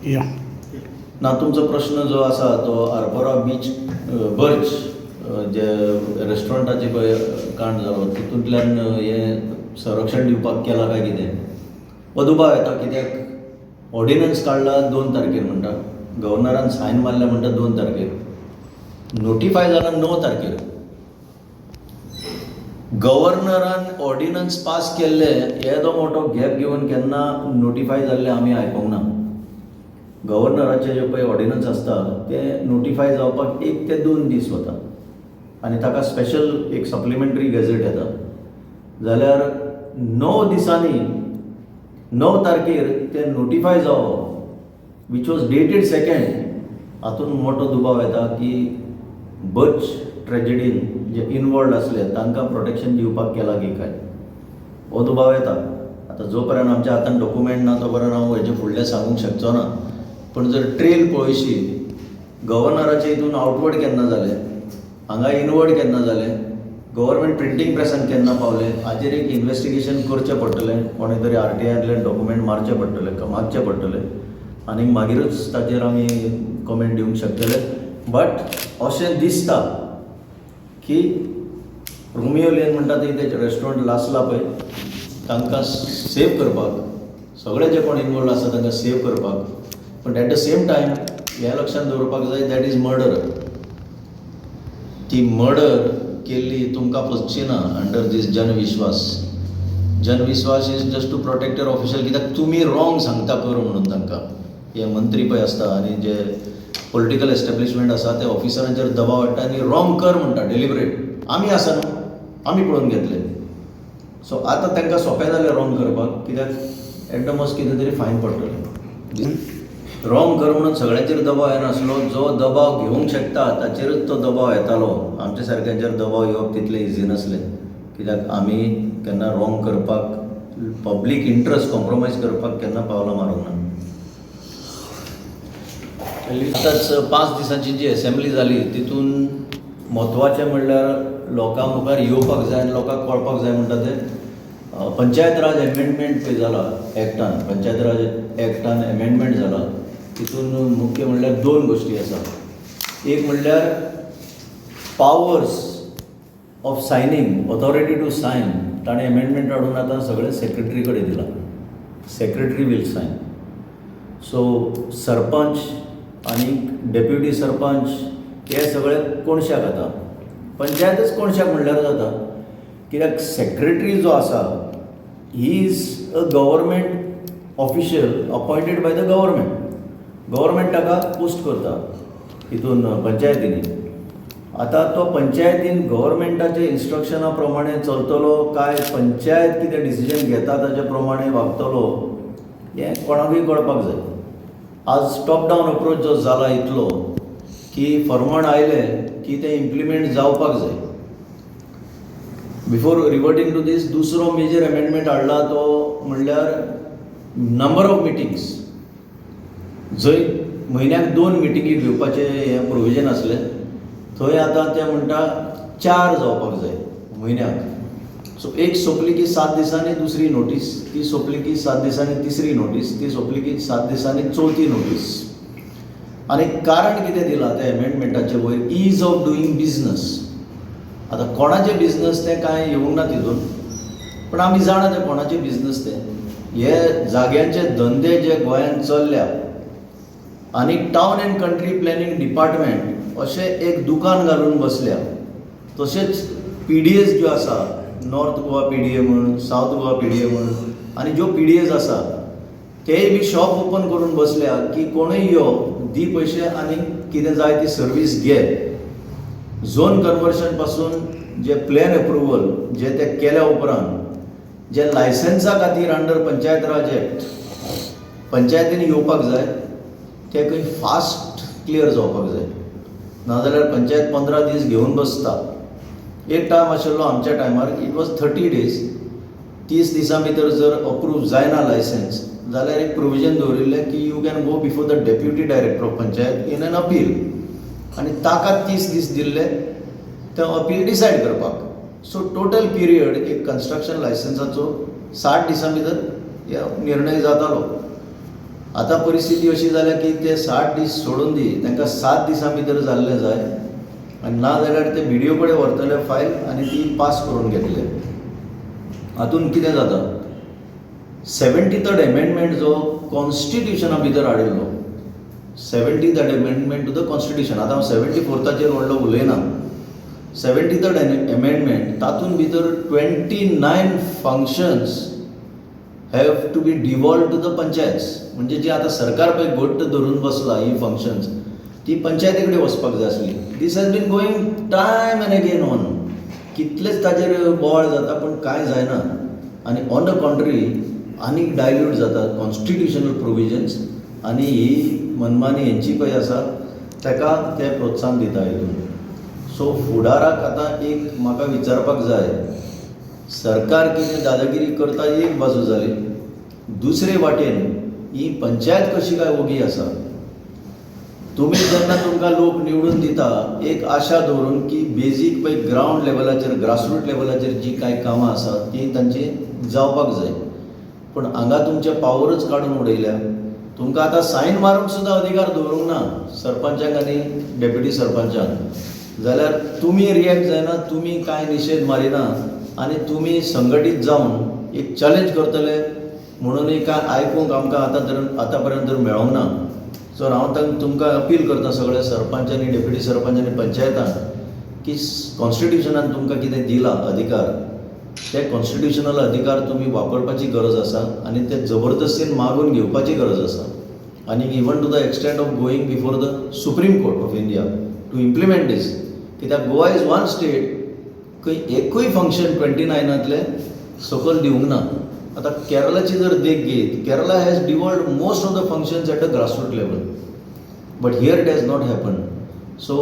या ना तुमचो प्रश्न जो आसा तो आर्बोरा बीच बर्च जे रेस्टॉरंटाचे पळय कांड जालो तितूंतल्यान हे संरक्षण दिवपाक केला काय कितें हो दुबाव येता. कित्याक ऑर्डिनन्स काडला 2 तारखेर म्हणटा, गव्हर्नरान सायन मारल्या म्हणटा 2 तारखेर, नोटिफाय जाला 9 तारखेर. गव्हर्नरान ऑर्डिनन्स पास केल्ले येदो मोठो गॅप घेवन केन्ना नोटिफाय जाल्ले आमी आयकूंक ना. गव्हर्नराचे जे पळय ऑर्डिनन्स आसता ते नोटिफाय जावपाक 1 ते 2 दीस वता आनी ताका स्पेशल एक सप्लिमेंटरी गॅझेट येता. जाल्यार 9 दिसांनी 9 तारखेर ते नोटिफाय जावप वीच वॉज डेटेड 2nd, हातूंत मोठो दुबाव येता की बर्च ट्रेजेडीन जे इनवॉल्ड आसले तांकां प्रोटेक्शन दिवपाक केला की काय, हो दुबाव येता. आतां जो पर्यंत आमच्या हातांत डॉक्युमेंट ना तो पर्यंत हांव हेजे फुडलें सांगूंक शकचो ना. पूण जर ट्रेल पळयशी गव्हर्नराचे हितून आउटवर्ड केन्ना जालें, हांगा इनवर्ड केन्ना जालें, गव्हर्मेंट प्रिंटींग प्रेसान केन्ना पावलें, हाजेर एक इन्वेस्टिगेशन करचें पडटलें. कोणें तरी RTIतल्यान डॉक्युमेंट मारचें पडटलें, मागचें पडटलें आनी मागीरच ताचेर आमी कमेंट दिवंक शकतले. बट अशें दिसता की रोमियो लेन म्हणटा ते रेस्टॉरंट लासला पळय तांकां सेव करपाक, सगळे जे कोण इनवॉल्ड आसा तांकां सेव करपाक. But at the same time हें लक्षांत दवरपाक जाय दॅट इज मर्डर. ती मर्डर केल्ली तुमकां पचची ना under this Jan Vishwas. Jan Vishwas is just to protect your official. कित्याक तुमी रॉंग सांगता कर म्हणून तांकां. हे मंत्री पळय आसता आनी जे पॉलिटिकल एस्टॅब्लिशमेंट आसा ते ऑफिसरांचेर दबाव हाडटा आनी रॉंग कर म्हणटा डेलिब्रेट. आमी आसा न्हू, आमी पळोवन घेतले. सो आतां तांकां सोंपें जालें रॉंग करपाक, कित्याक एट द मोस्ट कितें तरी फायन पडटलें. रॉंग कर म्हणून सगळ्यांचेर दबाव येनासलो. जो दबाव घेवंक शकता ताचेरच तो दबाव येतालो. आमच्या सारक्यांचेर दबाव येवप तितलें इजी नासलें, कित्याक आमी केन्ना रॉंग करपाक, पब्लीक इंट्रस्ट कॉम्प्रोमायज करपाक केन्ना पावलां मारूंक ना. आतांच 5 दिसांची जी असेंब्ली जाली तितून म्हत्वाचें म्हणल्यार लोकां मुखार येवपाक जाय आनी लोकांक कळपाक जाय म्हणटा तें पंचायत राज एमेंडमेंट पळय जाला एक्टान. पंचायत राज एक्टान एमेंडमेंट जाला. तितून मुख्य म्हणल्यार 2 गोश्टी आसा. एक म्हणल्यार powers of signing, authority to sign, ताणें एमेंडमेंट हाडून आतां सगळे सेक्रेटरी कडेन दिला. Secretary will sign. So sarpanch आनी डेप्युटी सरपंच हे सगळे कोणशाक आतां. पंचायतच कोणशाक म्हणल्यार जाता, कित्याक सेक्रेटरी जो आसा he is a government official appointed by the government. Government ताका पोस्ट करता हितून पंचायतींनी. आतां तो पंचायतीन गव्हर्मेंटाच्या इन्स्ट्रक्शना प्रमाणे चलतलो काय पंचायत कितें डिसिजन घेता ताचे प्रमाणे वागतलो हें कोणाकूय कळपाक जाय. आज टॉप डावन अप्रोच जो जाला इतलो की फर्मण आयलें की तें इम्प्लिमेंट जावपाक जाय. बिफोर रिवर्टींग टू दीस दुसरो मेजर एमेंडमेंट हाडला तो म्हणल्यार नंबर ऑफ मिटिंग्स. जंय म्हयन्याक 2 मिटिंगी घेवपाचें हें प्रोविजन आसलें थंय आतां तें म्हणटा 4 जावपाक जाय म्हयन्याक. सो एक सोंपली की 7 दिसांनी दुसरी नोटीस, ती सोंपली की 7 दिसांनी तिसरी नोटीस, ती सोंपली की 7 दिसांनी चवथी नोटीस. आनी कारण कितें दिलां त्या एमेंडमेंटाचे वयर, ईज ऑफ डुईंग बिजनस. आतां कोणाचें बिजनस तें कांय येवंक ना तितून, पण आमी जाणा तें कोणाचें बिजनस तें. हे जाग्यांचे धंदे जे गोंयांत चल्ल्या आनी town end country planning department अशें एक दुकान घालून बसल्या. तशेंच PDAs ज्यो आसा, नॉर्थ गोवा PDA म्हण, सावथ गोवा PDA म्हण, आनी ज्यो PDAs आसा तेय बी शॉप ओपन करून बसल्या की कोणूय यो, दी पयशे आनी कितें जाय ती सर्वीस घे. झोन कन्वर्शन पासून जे प्लॅन अप्रुवल जे ते केल्या उपरांत जे लायसन्सा खातीर अंडर पंचायत राज एक्ट पंचायतीन येवपाक जाय ते खंय फास्ट क्लियर जावपाक जाय. नाजाल्यार पंचायत 15 दीस घेवन बसता. एक टायम आशिल्लो आमच्या टायमार इट वॉज 30 days. 30 दिसां भितर जर अप्रूव जायना लायसन्स जाल्यार एक प्रोविजन दवरिल्लें की you can go before the deputy director of panchayat in an appeal. आनी ताका 30 दीस दिल्ले तें अपील डिसायड करपाक. सो टोटल पिरियड एक कन्स्ट्रक्शन लायसन्साचो 60 दिसां भितर निर्णय जातालो. आतां परिस्थिती अशी जाल्या की ते 60 दीस सोडून दी, तांकां 7 दिसां भितर जाल्लें जाय आनी ना जाल्यार ते BDO कडेन व्हरतले फायल आनी ती पास करून घेतले. हातूंत कितें जाता, 73rd एमेंडमेंट जो कॉन्स्टिट्युशना भितर हाडिल्लो, 73rd amendment to the constitution, आतां हांव 74थाचेर व्हडलो उलयना, 73rd एमेंडमेंट तातूंत भितर 29 functions have to be devolve to the panchayats. म्हणजे जी आतां सरकार पळय घट्ट धरून बसला ही फंक्शन्स, ती पंचायती कडेन वचपाक जाय आसली. This has been going time and again on. कितलेच ताजेर बोवाळ जाता पूण कांय जायना. आनी ऑन द कॉन्ट्री आनीक डायल्यूट जाता कॉन्स्टिट्युशनल प्रोविजन्स, आनी ही मनमानी हेंची पळय आसा ताका ते प्रोत्साहन दिता हितून. सो फुडाराक आतां एक म्हाका विचारपाक जाय, सरकार कितें दादागिरी करता ही एक बाजू जाली, दुसरे वाटेन ही पंचायत कशी काय ओगी आसा. तुमी जेन्ना तुमकां लोक निवडून दिता एक आशा दवरून की बेजीक पळय ग्रावंड लेवलाचेर, ग्रासरूट लेवलाचेर जी कांय कामां आसा ती तांची जावपाक जाय, पूण हांगा तुमचे पावरच काडून उडयल्या. तुमकां आतां सायन मारूंक सुद्दां अधिकार दवरूंक ना सरपंचाक आनी डेप्युटी सरपंचाक. जाल्यार तुमी रिएक्ट जायना, तुमी कांय निशेध मारिना आनी तुमी संघटीत जावन एक चॅलेंज करतले म्हणूनय काय आयकूंक आमकां आतां पर्यंत मेळोंक ना. सो हांव तुमकां अपील करता सगळ्या सरपंचांनी, डेप्युटी सरपंचांनी, पंचायतांक की कॉन्स्टिट्युशनान तुमकां कितें दिलां अधिकार, ते कॉन्स्टिट्युशनल अधिकार तुमी वापरपाची गरज आसा आनी ते जबरदस्तीन मागून घेवपाची गरज आसा. आनी even to the extent of going before the supreme court of India to implement this. कित्याक गोवा इज वन स्टेट खंय एकूय फंक्शन 29तले सकयल दिवंक ना. आतां केरळाची जर देख घेत, Kerala has devolved most of the functions at the grassroot level, but here it has not happen. So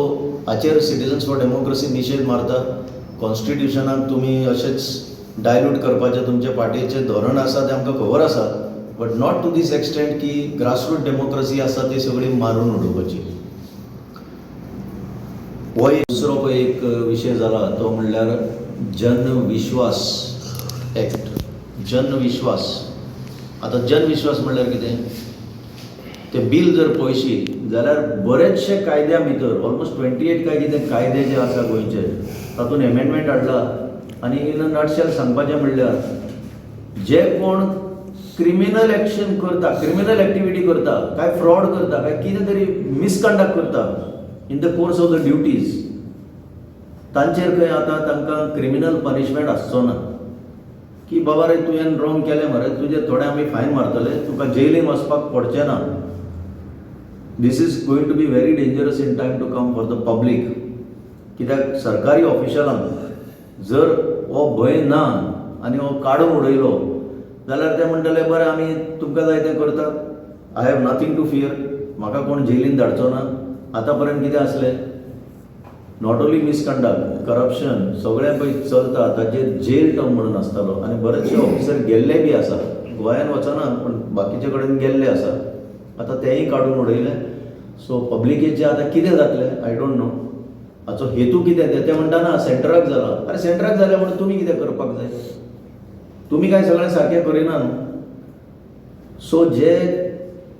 हाचेर सिटिझन्स फॉर डेमोक्रेसी निशेध मारता. कॉन्स्टिट्युशनाक तुमी अशेंच डायल्यूट करपाचें तुमचे पार्टीचें धोरण आसा तें आमकां खबर आसा, but not to this extent की ग्रासरूट डेमोक्रेसी आसा ती सगळी मारून उडोवपाची. हो एक दुसरो पळय एक विशय जाला तो म्हणल्यार जनविश्वास एक्ट. जनविश्वास, आतां जनविश्वास म्हणल्यार कितें, ते बिल जर पळयशी जाल्यार बरेचशे कायद्या भितर ऑलमोस्ट 28 काय कितें कायदे जे आसा गोंयचे तातूंत एमेंडमेंट हाडला. आनी इन अ नटशेल सांगपाचें म्हणल्यार जे कोण क्रिमिनल एक्शन करता, क्रिमिनल एक्टिविटी करता, काय फ्रॉड करता, काय कितें तरी मिसकंडक्ट करता in the course of the duties, तांचेर खंय आतां तांकां क्रिमिनल पनिशमेंट आसचो ना. की बाबा रे तुवें रॉंग केलें मरे, तुजे थोडे आमी फायन मारतले, तुका जेलीन वचपाक पडचें ना. This is going to be very dangerous in time to come for the public. कित्याक सरकारी ऑफिशलांक जर हो भंय ना आनी हो काडून उडयलो जाल्यार ते म्हणटले बरें आमी तुमकां जाय तें करता, I have nothing to fear, म्हाका कोण जेलीन धाडचो ना. आतां पर्यंत कितें आसलें, नॉट ओन्ली मिसकंडक्ट, करप्शन सगळें पळय चलता ताचेर जेल टर्म म्हणून आसतालो. आनी बरेचशे ऑफिसर गेल्ले बी आसा, गोंयान वचना पूण बाकीचे कडेन गेल्ले आसा. आतां तेंय काडून उडयले. सो पब्लिकेचें आतां कितें जातलें आय डोंट नो. हाचो हेतू कितें ते म्हणटा ना सेंटराक जाला. अरे सेंटराक जाल्या म्हणून तुमी कितें करपाक जाय, तुमी काय सगळें सारकें करिना न्हू. सो जे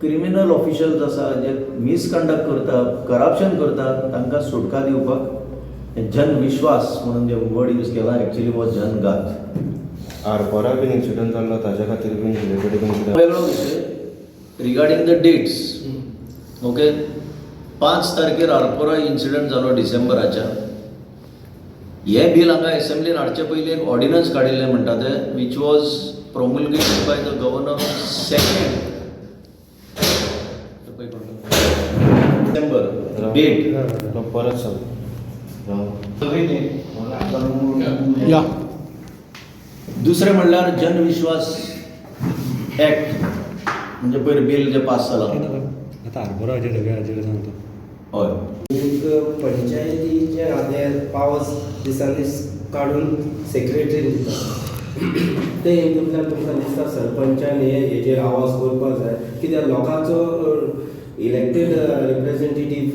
क्रिमिनल ऑफिशल्स आसा, जे मिसकंडक्ट करता, करप्शन करता, तांकां सुटका दिवपाक जनविश्वास म्हणून जे वर्ड यूज केला एक्चुअली वो जनघात. आरपोरा बीन इन्सिडंट जाल्लो ताच्या खातीर बीन वेगळो विशय रिगार्डींग द डेट्स. ओके, 5 तारखेर आरपोरा इन्सिडंट जालो डिसेंबराच्या. हे बील हांगा एसेंब्लीन हाडचे पयलीं एक ऑर्डिनन्स काडिल्लें म्हणटा ते, which was promulgated by the governor on 2 December. Date परत सांग. दुसरें म्हणल्यार जनविश्वास एक्ट, म्हणजे पयर बिल जे पास जाला. आता आरपोराचेर सगळ्याचेर सांगता. हय, पंचायतीचे आदेर पावस दिसांनी काडून सेक्रेटरी दिता. ते हितूंतल्यान तुमकां दिसता सरपंचान हेजेर आवाज करपाक जाय, कित्याक लोकांचो इलेक्टेड रिप्रेझेंटेटीव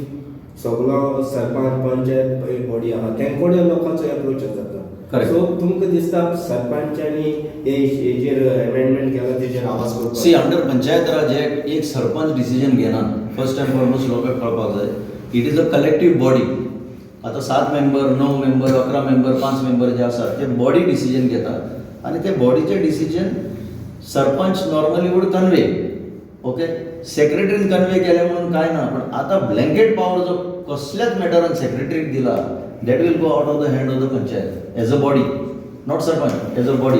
सगळो सरपंच पंचायत बॉडी आहा तेंकोडे लोकांचो अप्रोच जाता Correct. सो तुमकां दिसता सरपंचांनी हेजेर अमेंडमेंट केला तेजेर आवाज करपाक सी अंडर पंचायत राज एक्ट एक सरपंच डिसिजन घेना फर्स्ट अँड फॉरमोस्ट लोकांक कळपाक जाय it is a collective body आता 7 मेंबर 9 मेंबर 11 मेंबर 5 मेंबर जे आसात ते बॉडी डिसिजन घेतात आणि ते बॉडीचे decision sarpanch normally would convey okay सेक्रेटरीन कन्वे केले म्हणून काय ना पण आता ब्लँकेट पॉवर जो कसल्याच मॅटरान सेक्रेटरीक दिला that will go out of the hand of the panchayat as a body not sarpanch as a body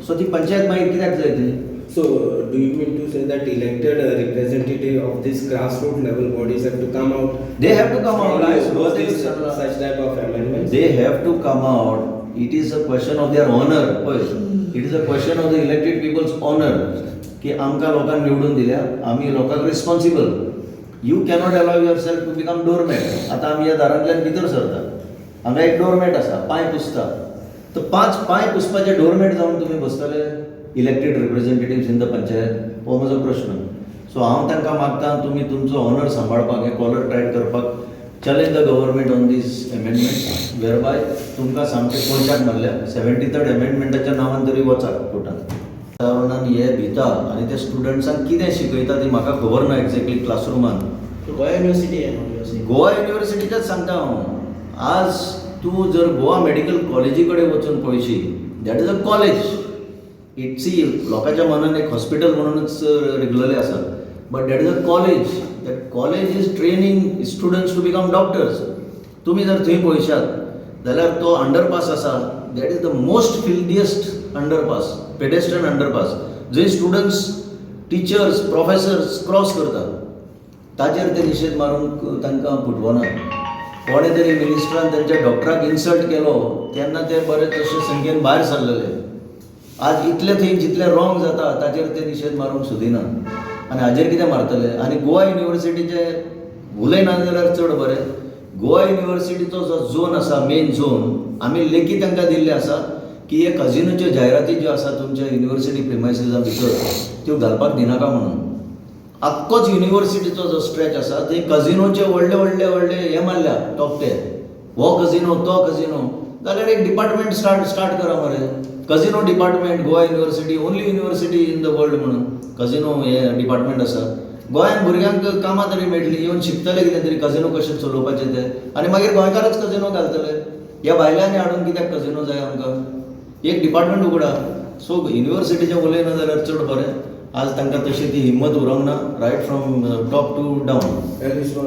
so ती पंचायत मागीर कित्याक जाय ती So, do you mean to say that elected representative of this grassroots level bodies have to come out? They have to come out, guys. Oppose this, such type of amendments. They have to come out. It is a question of their honor. It is a question of the elected people's honor. की आमकां लोकांक निवडून दिल्या आमी लोकांक responsible you cannot allow yourself to become doormat आतां आमी ह्या दारांतल्यान भितर सरता हांगा एक डोरमॅट आसा पांय पुसता तर 5 पांय पुसपाचे डोरमॅट जावन तुमी बसतले इलेक्टेड रिप्रेझेंटेटिव्स इन द पंचायत हो म्हजो प्रश्न सो हांव तांकां मागतां तुमी तुमचो ऑनर सांबाळपाक हे कॉलर टायट करपाक challenge the government on this amendment वेर बाय तुमकां सामकें कोणच्याक मारल्या 73rd अमेंडमेंटाच्या नांवान तरी वचात कोर्टांत वातावरणान हे भिता आनी त्या स्टुडंट्सांक कितें शिकयता ती म्हाका खबर ना एक्झॅक्टली क्लासरुमान गोवा युनिव्हर्सिटी आहे युनिव्हर्सिटी गोवा युनिव्हर्सिटीचेच सांगता हांव आज तूं जर गोवा मेडिकल कॉलेजी कडेन वचून पळयशी दॅट इज अ कॉलेज इट्सी लोकांच्या मनान एक हॉस्पिटल म्हणूनच रेग्युलरली आसा but that is a college that college is training students to become doctors तुमी जर थंय पळयशात जाल्यार तो अंडरपास आसा that is the most filthiest underpass pedestrian underpass जंय स्टुडंट्स टिचर्स प्रोफेसर्स क्रॉस करतात ताचेर ते निशेध मारून तांकां फुटवना कोणे तरी मिनिस्टरान त्यांच्या डॉक्टराक इन्सल्ट केलो तेन्ना ते बरे तशे संख्येन भायर सरलेले आज इतले थंय जितले रॉंग जाता ताचेर ते निशेध मारूंक सोदिना आनी हाजेर कितें मारतले आनी गोवा युनिव्हर्सिटीचे उलयना जाल्यार चड बरें गोवा युनिव्हर्सिटीचो जो झोन आसा मेन झोन आमी लेखी तांकां दिल्ले आसा की हे कजिनोच्यो जायराती ज्यो आसा तुमच्या युनिव्हर्सिटी प्रिमायसिसा भितर त्यो घालपाक दिनाका म्हणून आख्खोच युनिव्हर्सिटीचो जो स्ट्रेच आसा थंय कजिनोचे व्हडले व्हडले व्हडले हे मारल्या टॉपटे हो कजिनो तो कजिनो जाल्यार एक डिपार्टमेंट स्टार्ट करा मरे casino department Goa university only university in the world म्हणून कजिनो हे डिपार्टमेंट आसा गोंयांत भुरग्यांक कामां तरी मेळटली येवन शिकतले कितें तरी कजिनो कशें चलोवपाचे ते आनी मागीर गोंयकारूच कजिनो घालतले ह्या भायल्यांनी हाडून कित्याक कजिनो जाय आमकां एक डिपार्टमेंट उगडा सो युनिव्हर्सिटीचें उलयना जाल्यार चड बरें आज तांकां तशी ती हिम्मत उरोंक ना right from top to down And this was